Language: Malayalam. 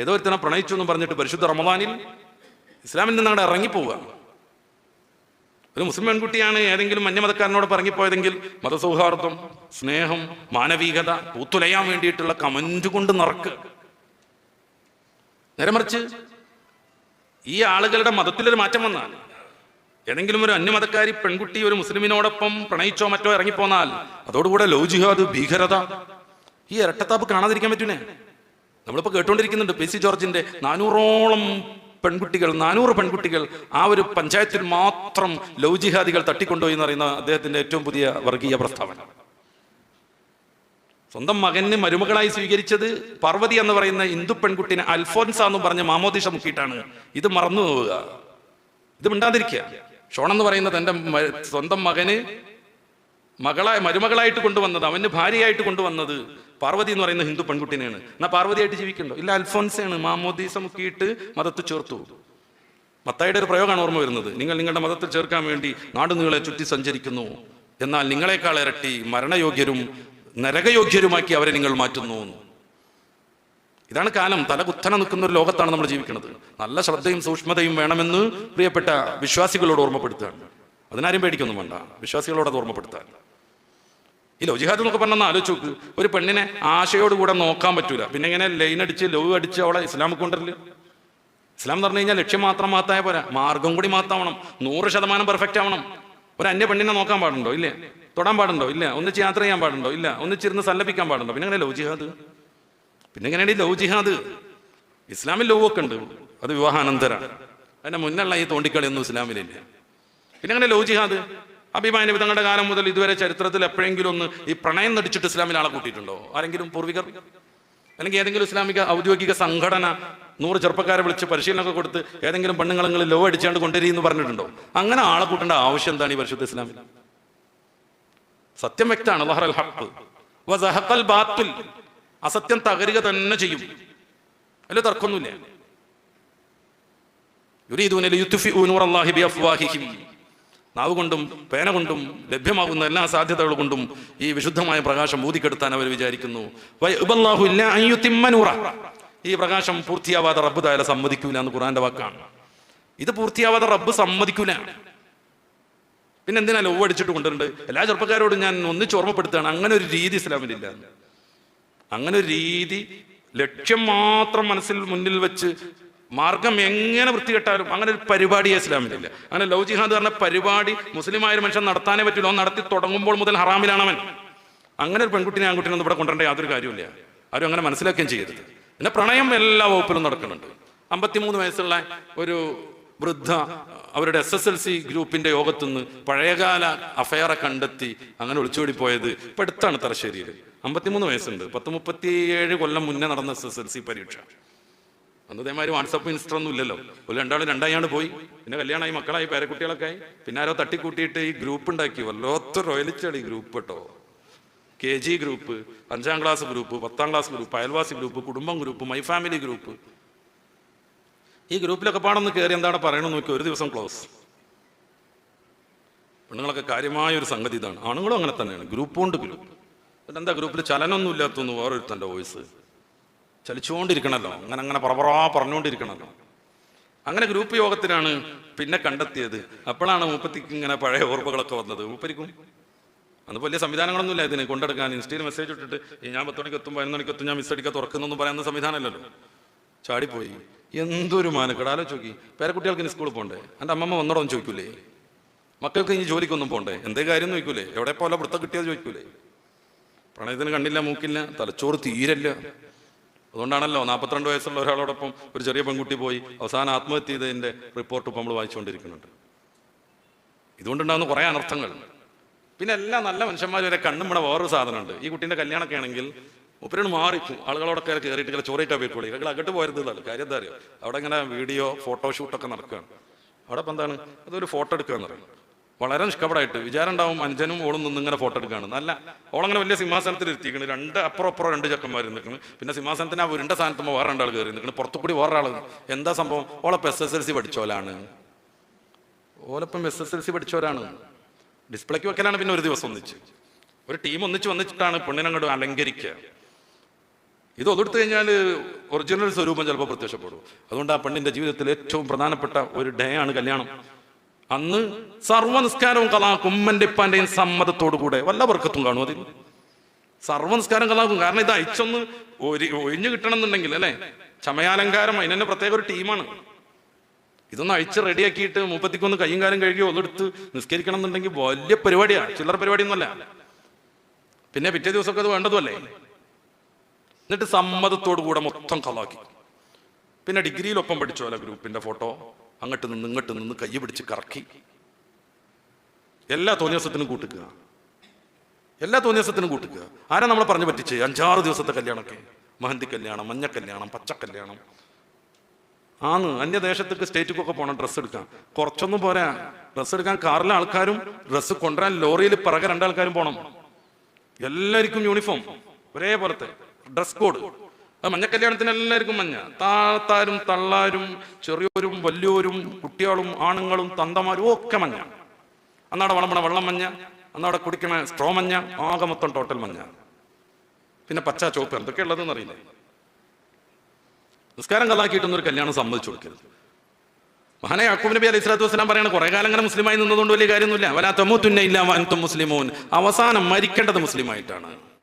ഏതോ ഒരുത്തനെ പ്രണയിച്ചു എന്ന് പറഞ്ഞിട്ട് പരിശുദ്ധ റമദാനിൽ ഇസ്ലാമിൽ നിന്ന് അങ്ങോട്ട് ഇറങ്ങിപ്പോവുക. ഒരു മുസ്ലിം പെൺകുട്ടിയാണ് ഏതെങ്കിലും മന്യമതക്കാരനോട് ഇറങ്ങിപ്പോയതെങ്കിൽ മതസൗഹാർദ്ദം, സ്നേഹം, മാനവികത പൂത്തുലയാൻ വേണ്ടിയിട്ടുള്ള കമന്റ് കൊണ്ട് നിറക്കുക. നേരെ മറിച്ച് ഈ ആളുകളുടെ മതത്തിലൊരു മാറ്റം വന്നാൽ, ഏതെങ്കിലും ഒരു അന്യമതക്കാരി പെൺകുട്ടി ഒരു മുസ്ലിമിനോടൊപ്പം പ്രണയിച്ചോ മറ്റോ ഇറങ്ങിപ്പോന്നാൽ അതോടുകൂടെ ലവ് ജിഹാദ്, ഭീകരത, ഈ ഇരട്ടത്താപ്പ് കാണാതിരിക്കാൻ പറ്റൂലേ? നമ്മളിപ്പോൾ കേട്ടുകൊണ്ടിരിക്കുന്നുണ്ട് പി സി ജോർജിന്റെ 400 പെൺകുട്ടികൾ ആ ഒരു പഞ്ചായത്തിൽ മാത്രം ലവ് ജിഹാദികൾ തട്ടിക്കൊണ്ടുപോയി എന്ന് പറയുന്ന അദ്ദേഹത്തിന്റെ ഏറ്റവും പുതിയ വർഗീയ പ്രസ്താവന. സ്വന്തം മകന് മരുമകളായി സ്വീകരിച്ചത് പാർവതി എന്ന് പറയുന്ന ഹിന്ദു പെൺകുട്ടിനെ അൽഫോൻസ എന്ന് പറഞ്ഞ് മാമോദിഷ മുക്കിയിട്ടാണ്. ഇത് മറന്നു പോവുക, ഇത് മിണ്ടാതിരിക്കുക. ഷോൺ എന്ന് പറയുന്നത് തന്റെ സ്വന്തം മകന് മരുമകളായിട്ട് കൊണ്ടുവന്നത്, അവന് ഭാര്യയായിട്ട് കൊണ്ടുവന്നത് പാർവതി എന്ന് പറയുന്ന ഹിന്ദു പെൺകുട്ടിനെയാണ്. എന്നാ പാർവതിയായിട്ട് ജീവിക്കണ്ടോ? ഇല്ല, അൽഫോൻസയാണ്. മാമോദീസ മുക്കിയിട്ട് മതത്തിൽ ചേർത്തു. മത്തായിയുടെ ഒരു പ്രയോഗമാണ് ഓർമ്മ വരുന്നത്. നിങ്ങൾ നിങ്ങളുടെ മതത്തിൽ ചേർക്കാൻ വേണ്ടി നാടുനീളെ ചുറ്റി സഞ്ചരിക്കുന്നു, എന്നാൽ നിങ്ങളെക്കാൾ ഇരട്ടി മരണയോഗ്യരും നരകയോഗ്യരുമാക്കി അവരെ നിങ്ങൾ മാറ്റുന്നു. ഇതാണ് കാലം. തലകുത്തനെ നിൽക്കുന്ന ഒരു ലോകത്താണ് നമ്മൾ ജീവിക്കുന്നത്. നല്ല ശ്രദ്ധയും സൂക്ഷ്മതയും വേണമെന്ന് പ്രിയപ്പെട്ട വിശ്വാസികളോട് ഓർമ്മപ്പെടുത്തുകയാണ്. അതിനാരും പേടിക്കൊന്നും വേണ്ട, വിശ്വാസികളോട് അത് ഓർമ്മപ്പെടുത്താൻ. ഈ ലവ് ജിഹാദ് എന്നൊക്കെ പറഞ്ഞാൽ ആലോചിച്ച് നോക്ക്. ഒരു പെണ്ണിനെ ആശയോടുകൂടെ നോക്കാൻ പറ്റൂല, പിന്നെ എങ്ങനെ ലൈൻ അടിച്ച് ലവ് അടിച്ച് അവളെ ഇസ്ലാമിൽ കൊണ്ടുവരില്ല? ഇസ്ലാം എന്ന് പറഞ്ഞു കഴിഞ്ഞാൽ ലക്ഷ്യം മാത്രം മാത്തായ പോരാ, മാർഗം കൂടി മാത്താവണം. 100% പെർഫെക്റ്റ് ആവണം. ഒരു അന്യ പെണ്ണിനെ നോക്കാൻ പാടുണ്ടോ? ഇല്ല. തൊടാൻ പാടുണ്ടോ? ഇല്ല. ഒന്നിച്ച് യാത്ര ചെയ്യാൻ പാടുണ്ടോ? ഇല്ല. ഒന്നിച്ചിരുന്ന് സല്ലപിക്കാൻ പാടുണ്ടോ? പിന്നെ എങ്ങനെ ലവ് ജിഹാദ്? പിന്നെ എങ്ങനെയാണ് ഈ ലവ് ജിഹാദ്? ഇസ്ലാമിൽ ലവ് ഒക്കെ ഉണ്ട്, അത് വിവാഹാനന്തരാണ്. അതിന്റെ മുന്നുള്ള ഈ തോണ്ടിക്കളിയൊന്നും ഇസ്ലാമിലില്ല. പിന്നെ എങ്ങനെ ലവ് ജിഹാദ്? അഭിമായ നബി തങ്ങളുടെ കാലം മുതൽ ഇതുവരെ ചരിത്രത്തിൽ എപ്പോഴെങ്കിലും ഒന്ന് ഈ പ്രണയം നടിച്ചിട്ട് ഇസ്ലാമിൽ ആളെ കൂട്ടിയിട്ടുണ്ടോ? ആരെങ്കിലും പൂർവികർ? അല്ലെങ്കിൽ ഏതെങ്കിലും ഇസ്ലാമിക ഔദ്യോഗിക സംഘടന 100 ചെറുപ്പക്കാരെ വിളിച്ച് പരിശീലനമൊക്കെ കൊടുത്ത് ഏതെങ്കിലും പെണ്ണുങ്ങളെ ലവ് അടിച്ചാണ്ട് കൊണ്ടുവരികയെന്ന് പറഞ്ഞിട്ടുണ്ടോ? അങ്ങനെ ആളെ കൂട്ടേണ്ട ആവശ്യം എന്താണ് ഈ പരിശുദ്ധ ഇസ്ലാമിൽ? സത്യം വ്യക്തമാണ്. ലഹറൽ ഹഖ് വസഹഖൽ ബാത്തിൽ. അസത്യം തകരുക തന്നെ ചെയ്യും, അതിൽ തർക്കമൊന്നുമില്ല. യുരീദൂന ലിയുത്ഫിഉ നൂറല്ലാഹി ബിഅഫ്വാഹിഹിം. നാവ് കൊണ്ടും പേന കൊണ്ടും ലഭ്യമാകുന്ന എല്ലാ സാധ്യതകൾ കൊണ്ടും ഈ വിശുദ്ധമായ പ്രകാശം ഊതിക്കെടുത്താൻ അവർ വിചാരിക്കുന്നു. വയഅബല്ലാഹു ഇല്ലാ അൻ യുതിമ്മ നൂറ. ഈ പ്രകാശം പൂർത്തിയാവാതെ റബ്ബ് താല സമ്മതിക്കൂല എന്ന് ഖുർആന്റെ വാക്കാണ്. ഇത് പൂർത്തിയാവാതെ റബ്ബ് സമ്മതിക്കൂല. പിന്നെ എന്തിനാ ലവ് അടിച്ചിട്ട് കൊണ്ടുവരുന്നുണ്ട്? എല്ലാ ചെറുപ്പക്കാരോടും ഞാൻ ഒന്നിച്ച് ഓർമ്മപ്പെടുത്തുകയാണ്, അങ്ങനെ ഒരു രീതി ഇസ്ലാമിലില്ല. അങ്ങനെ ഒരു രീതി, ലക്ഷ്യം മാത്രം മനസ്സിൽ മുന്നിൽ വെച്ച് മാർഗം എങ്ങനെ വൃത്തികെട്ടാലും അങ്ങനെ ഒരു പരിപാടി ഇസ്ലാമിലില്ല. അങ്ങനെ ലവ് ജിഹാദ് പറഞ്ഞ പരിപാടി മുസ്ലിമായ ഒരു മനുഷ്യൻ നടത്താനേ പറ്റില്ല. അവൻ നടത്തി തുടങ്ങുമ്പോൾ മുതൽ ഹറാമിലാണ് അവൻ. അങ്ങനെ ഒരു പെൺകുട്ടിനെ ആൺകുട്ടിനെ ഒന്നും ഇവിടെ കൊണ്ടുവരേണ്ട യാതൊരു കാര്യമില്ല. ആരും അങ്ങനെ മനസ്സിലാക്കുകയും ചെയ്യരുത്. പിന്നെ പ്രണയം എല്ലാ വകുപ്പിലും നടക്കുന്നുണ്ട്. 53 വയസ്സുള്ള ഒരു വൃദ്ധ അവരുടെ SSLC ഗ്രൂപ്പിന്റെ യോഗത്തുനിന്ന് പഴയകാല അഫയറെ കണ്ടെത്തി അങ്ങനെ ഒളിച്ചോടി പോയത് ഇപ്പൊ അടുത്താണ് തലശ്ശേരിയിൽ. 53 വയസ്സുണ്ട്. 37 കൊല്ലം മുന്നേ നടന്ന SSLC പരീക്ഷ. അന്ന് ഇതേമാതിരി വാട്സപ്പ് ഇൻസ്റ്റർ ഒന്നും ഇല്ലല്ലോ. ഒരു രണ്ടാളും രണ്ടായാണ് പോയി. പിന്നെ കല്യാണമായി, മക്കളായി, പേരക്കുട്ടികളൊക്കെ ആയി. പിന്നെ ആരോ തട്ടിക്കൂട്ടിയിട്ട് ഈ ഗ്രൂപ്പ് ഉണ്ടാക്കി. വല്ലാത്ത റോയലിച്ചാണ് ഈ ഗ്രൂപ്പ് കേട്ടോ. KG group, 5ാം class group, 10ാം class group, അയൽവാസി ഗ്രൂപ്പ്, കുടുംബം ഗ്രൂപ്പ്, മൈ ഫാമിലി ഗ്രൂപ്പ്. ഈ ഗ്രൂപ്പിലൊക്കെ പാടൊന്ന് കയറി എന്താണ് പറയണമെന്ന് നോക്കി ഒരു ദിവസം ക്ലോസ്. പെണ്ണുങ്ങളൊക്കെ കാര്യമായ ഒരു സംഗതി ഇതാണ്. ആണുങ്ങളും അങ്ങനെ തന്നെയാണ്. ഗ്രൂപ്പ് കൊണ്ട് ഗ്രൂപ്പ്. എന്താ ഗ്രൂപ്പിൽ ചലനമൊന്നും ഇല്ലാത്തൊന്ന് വേറൊരുത്തൻ്റെ വോയിസ് ചലിച്ചുകൊണ്ടിരിക്കണമല്ലോ, അങ്ങനെ പറഞ്ഞുകൊണ്ടിരിക്കണമല്ലോ. അങ്ങനെ ഗ്രൂപ്പ് യോഗത്തിലാണ് പിന്നെ കണ്ടെത്തിയത്. അപ്പോഴാണ് മൂപ്പത്തിക്ക് ഇങ്ങനെ പഴയ ഓർമ്മകളൊക്കെ വന്നത്. മൂപ്പരിക്കും അന്ന് വലിയ സംവിധാനങ്ങളൊന്നും ഇല്ല ഇതിന് കൊണ്ടെടുക്കാൻ. ഇൻസ്റ്റയിൽ മെസ്സേജ് ഇട്ടിട്ട് ഞാൻ 10 മണിക്ക് എത്തും, 11 മണിക്ക് എത്തും, ഞാൻ മിസ് അടിക്കാൻ തുറക്കുന്നൊന്നും പറയാവുന്ന സംവിധാനമല്ലല്ലോ. ചാടിപ്പോയി. എന്തൊരു മാനക്കേട് ആലോചിച്ച്. പേരക്കുട്ടികൾക്ക് ഇനി സ്കൂളിൽ പോകണ്ടേ? എൻ്റെ അമ്മമ്മ വന്നോടൊന്നും ചോദിക്കൂലേ? മക്കൾക്ക് ഇനി ജോലിക്കൊന്നും പോകണ്ടേ? എന്തേ കാര്യം ചോദിക്കൂലേ? എവിടെ പോലെ വൃത്തം കിട്ടിയത് ചോദിക്കൂലേ? പ്രണയത്തിന് കണ്ണില്ല മൂക്കില്ല, തലച്ചോറ് തീരല്ല. അതുകൊണ്ടാണല്ലോ 42 വയസ്സുള്ള ഒരാളോടൊപ്പം ഒരു ചെറിയ പെൺകുട്ടി പോയി അവസാനം ആത്മഹത്യ ചെയ്തതിൻ്റെ റിപ്പോർട്ട് ഇപ്പോൾ നമ്മൾ വായിച്ചുകൊണ്ടിരിക്കുന്നുണ്ട്. ഇതുകൊണ്ടുണ്ടാകുന്ന കുറേ അനർത്ഥങ്ങൾ. പിന്നെ എല്ലാ നല്ല മനുഷ്യന്മാർ വരെ കണ്ണും ഇവിടെ വേറൊരു സാധനമുണ്ട്. ഈ കുട്ടീൻ്റെ കല്യാണമൊക്കെ ആണെങ്കിൽ മുപ്പരോട് മാറിക്കും. ആളുകളോടൊക്കെ കയറിയിട്ട് ഇങ്ങനെ ചോറിയിട്ടാ പോയിക്കോളി. ഇതൊക്കെ അകട്ട് പോരുന്നതാണ് കാര്യം. എന്താ അറിയോ? അവിടെ ഇങ്ങനെ വീഡിയോ ഫോട്ടോഷൂട്ടൊക്കെ നടക്കുകയാണ്. അവിടെ ഇപ്പം എന്താണ്, അതൊരു ഫോട്ടോ എടുക്കുക എന്ന് പറയും. വളരെ നിഷ്കപടമായിട്ട് വിചാരം ഉണ്ടാവും അഞ്ചനും ഓളും നിന്ന് ഇങ്ങനെ ഫോട്ടോ എടുക്കുകയാണ്. നല്ല ഓളങ്ങനെ വലിയ സിംഹാസനത്തിൽ ഇരുത്തിക്കണം. 2 അപ്പുറം 2 ചെക്കന്മാർ നിൽക്കുന്നു. പിന്നെ സിംഹാസനത്തിന് ആ ഉരുണ്ട സ്ഥാനത്തുമ്പോൾ വേറെ 2 ആൾ കയറി നിൽക്കണം. പുറത്തുകൂടി വേറെ ആൾ. എന്താ സംഭവം? ഓളപ്പം SSLC പഠിച്ചോലാണ്. ഓലപ്പം SSLC പഠിച്ചവരാണ്. ഡിസ്പ്ലേക്ക് വെക്കലാണ്. പിന്നെ ഒരു ദിവസം ഒന്നിച്ച് ഒരു ടീം ഒന്നിച്ച് വന്നിട്ടാണ് പെണ്ണിനങ്ങോട്ട് അലങ്കരിക്കുക. ഇത് ഒതെടുത്തു കഴിഞ്ഞാൽ ഒറിജിനൽ സ്വരൂപം ചിലപ്പോൾ പ്രത്യക്ഷപ്പെടും. അതുകൊണ്ട് ആ പെണ്ണിന്റെ ജീവിതത്തിൽ ഏറ്റവും പ്രധാനപ്പെട്ട ഒരു ഡേ ആണ് കല്യാണം. അന്ന് സർവ്വനിസ്കാരവും കലാക്കും, ഉമ്മന്റെ ഇപ്പാന്റെയും സമ്മതത്തോടു കൂടെ. വല്ല ബർക്കത്തും കാണും അതിൽ. സർവ്വനിസ്കാരം കലാക്കും. കാരണം ഇത് അയച്ചൊന്ന് ഒഴിഞ്ഞു കിട്ടണം എന്നുണ്ടെങ്കിൽ അല്ലെ, ചമയാലങ്കാരം അതിനെ പ്രത്യേക ഒരു ടീമാണ്. ഇതൊന്ന് അഴിച്ച് റെഡിയാക്കിയിട്ട് മുപ്പത്തിക്കൊന്ന് കയ്യും കാലം കഴുകി ഒന്നെടുത്ത് നിസ്കരിക്കണം എന്നുണ്ടെങ്കിൽ വലിയ പരിപാടിയാണ്, ചില്ലറ പരിപാടിയൊന്നുമല്ല. പിന്നെ പിറ്റേ ദിവസമൊക്കെ അത് വേണ്ടതുമല്ലേ. എന്നിട്ട് സമ്മതത്തോടു കൂടെ മൊത്തം കലാക്കി. പിന്നെ ഡിഗ്രിയിലൊപ്പം പഠിച്ചോ അല്ല ഗ്രൂപ്പിന്റെ ഫോട്ടോ അങ്ങോട്ട് നിന്ന് ഇങ്ങോട്ട് നിന്ന് കൈ പിടിച്ച് കറക്കി എല്ലാ തോന്നിയസത്തിനും കൂട്ടുക, എല്ലാ തോന്നിയസത്തിനും കൂട്ടുക. ആരാ നമ്മളെ പറഞ്ഞു പറ്റിച്ച്? 5-6 ദിവസത്തെ കല്യാണമൊക്കെ, മെഹന്തി കല്യാണം, മഞ്ഞ കല്യാണം, പച്ച കല്യാണം. അന്യദേശത്തേക്ക് സ്റ്റേറ്റിക്കൊക്കെ പോകണം ഡ്രസ്സ് എടുക്കാൻ. കുറച്ചൊന്നും പോരാ, ഡ്രസ്സ് എടുക്കാൻ കാറിലെ ആൾക്കാരും ഡ്രസ്സ് കൊണ്ടുവരാൻ ലോറിയിൽ പിറകെ 2 ആൾക്കാരും പോകണം. എല്ലാവർക്കും യൂണിഫോം ഒരേപോലത്തെ ഡ്രസ് കോഡ്. മഞ്ഞ കല്യാണത്തിന് എല്ലാവർക്കും മഞ്ഞ. താത്താരും തള്ളാരും ചെറിയോരും വലിയോരും കുട്ടികളും ആണുങ്ങളും തന്തമാരും ഒക്കെ മഞ്ഞ. അന്നവിടെ വളമ്പണ വെള്ളം മഞ്ഞ, അന്നവിടെ കുടിക്കണ സ്ട്രോ മഞ്ഞ, ആകെ മൊത്തം ടോട്ടൽ മഞ്ഞ. പിന്നെ പച്ച ചുവപ്പ് എന്തൊക്കെ ഉള്ളതെന്ന് അറിയില്ല. നിസ്കാരം കലാക്കിയിട്ടൊന്നൊരു കല്യാണം സമ്മതിച്ചു കൊടുക്കരുത്. മഹാനായ യാക്കൂബ് നബി അലൈഹി സ്വലാത്തു വസ്സലാം പറയാണ്, കുറെ കാലം അങ്ങനെ മുസ്ലിമായി നിന്നതുകൊണ്ട് വലിയ കാര്യമൊന്നുമില്ല. വലാ തമൂതുന്ന ഇല്ലാ വഅൻതും മുസ്ലിമൂൻ. അവസാനം മരിക്കേണ്ടത് മുസ്ലിമായിട്ടാണ്.